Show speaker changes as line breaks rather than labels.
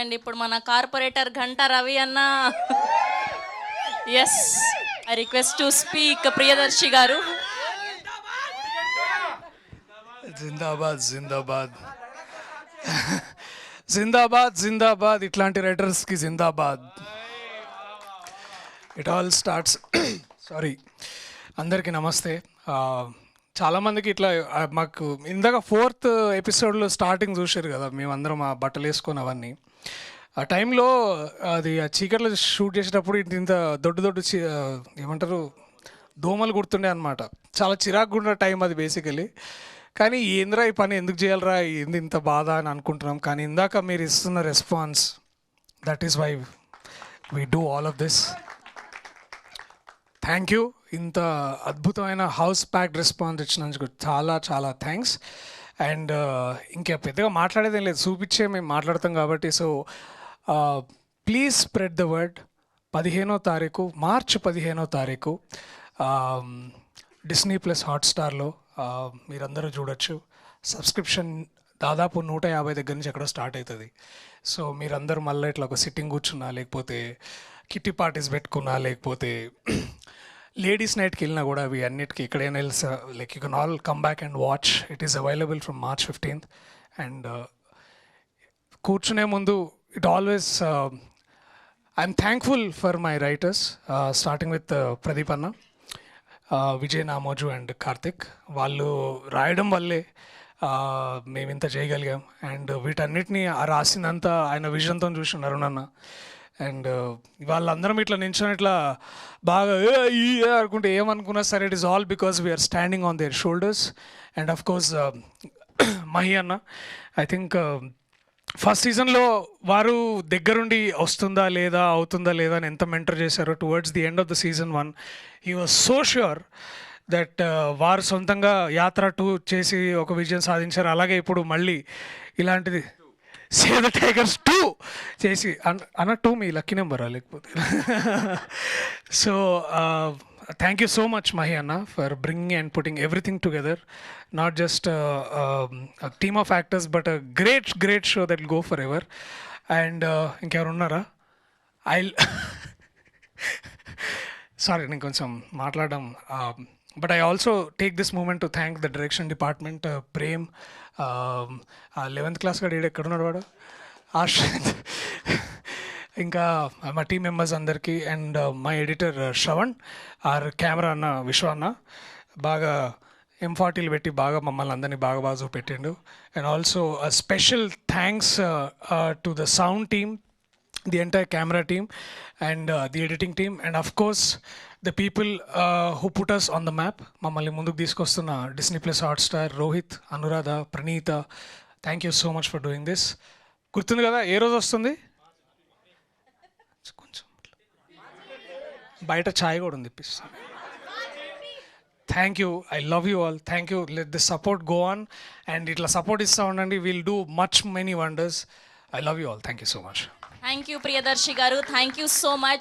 And ఇప్పుడు మన corporator Ghanta Ravi అన్న. Yes, I request to speak Priyadarshi garu.
జిందాబాద్ జిందాబాద్ జిందాబాద్ జిందాబాద్. ఇట్లాంటి రైటర్స్కి జిందాబాద్. ఇట్ ఆల్ స్టార్ట్స్ సారీ, అందరికీ నమస్తే. చాలామందికి ఇట్లా మాకు ఇందాక 4th ఎపిసోడ్లో స్టార్టింగ్ చూసారు కదా, మేమందరం ఆ బట్టలు వేసుకొని అవన్నీ. ఆ టైంలో అది ఆ చీకట్లో షూట్ చేసేటప్పుడు ఇంత దొడ్డు ఏమంటారు దోమలు గుర్తుండే అనమాట. చాలా చిరాకుగా ఉన్న టైం అది బేసికలీ. కానీ ఏంద్రా ఈ పని ఎందుకు చేయాలరా, ఏంది ఇంత బాధ అని అనుకుంటున్నాం. కానీ ఇందాక మీరు ఇస్తున్న response, that is why we do all of this. Thank you. ఇంత అద్భుతమైన హౌస్ ప్యాక్డ్ రెస్పాన్స్ ఇచ్చినందుకు చాలా చాలా థ్యాంక్స్. అండ్ ఇంకా పెద్దగా మాట్లాడేదేం లేదు, చూపించే మేము మాట్లాడతాం కాబట్టి. So please spread the word. 15వ తారీఖు, మార్చి 15వ తారీఖు డిస్నీ ప్లస్ హాట్స్టార్లో మీరందరూ చూడొచ్చు. సబ్స్క్రిప్షన్ దాదాపు 150 దగ్గర నుంచి ఎక్కడో స్టార్ట్ అవుతుంది. సో మీరందరూ మళ్ళీ ఇట్లా ఒక సిట్టింగ్ కూర్చున్నా, లేకపోతే కిట్టి పార్టీస్ పెట్టుకున్నా, లేకపోతే లేడీస్ నైట్కి వెళ్ళినా కూడా అవి అన్నిటికీ ఎక్కడైనా like you can all come back and watch. It is available from March 15th. And కూర్చునే ముందు it always I'm thankful for my writers, starting with Pradeep అన్న, విజయ్ నామోజు అండ్ కార్తిక్. వాళ్ళు రాయడం వల్లే మేము ఇంత చేయగలిగాం. అండ్ వీటన్నిటిని రాసినంత ఆయన విజన్తో చూస్తున్నారు అరుణ్ అన్న. అండ్ వాళ్ళందరం ఇట్లా నించొని ఇట్లా బాగా అనుకుంటే ఏమనుకున్నా సరే, it is all because we are standing on their shoulders. And of course Mahi అన్న, ఐ థింక్ ఫస్ట్ సీజన్లో వారు దగ్గరుండి వస్తుందా లేదా, అవుతుందా లేదా అని ఎంత మెంటర్ చేశారో. Towards the end of the season 1 he was so sure that వారు సొంతంగా యాత్ర 2 చేసి ఒక విజయం సాధించారు. అలాగే ఇప్పుడు మళ్ళీ ఇలాంటిది సేవ్ ద టైగర్స్ 2 చేసి అన్న 2 మీ లక్కీ నెంబరా లేకపోతే. So thank you so much Mahi అన్న for bringing and putting everything together. Not just team of actors but great show that will go forever. And ఇంకెవరు ఉన్నారా? సారీ నేను కొంచెం మాట్లాడడం, but I also take this moment to thank the direction department. Prem, 11th class గడు ఎక్కడున్నాడు వాడు, ఆశ్రత్, ఇంకా మా టీం మెంబర్స్ అందరికీ. And my editor Shravan, our camera అన్న విశ్వ అన్న బాగా M40 పెట్టి బాగా మమ్మల్ని అందరినీ బాగా చూపెట్టిండు. And also special thanks to the sound team, the entire camera team, and the editing team, and of course the people who put us on the map. Mammalni munduku teesukostuna Disney Plus Hotstar, Rohit, Anuradha, Pranita, thank you so much for doing this. Gurtundi kada ఏ రోజు వస్తుంది? కొంచెం బయట ఛాయ్ కూడా ఉంది ఇప్పిస్తాను. Thank you, I love you all. Thank you. Let this support go on, and ఇట్లా support ఇస్తూ ఉండండి. Will do much many wonders. I love you all. Thank you so much.
Thank you Priyadarshi గారు, థ్యాంక్ యూ సో మచ్.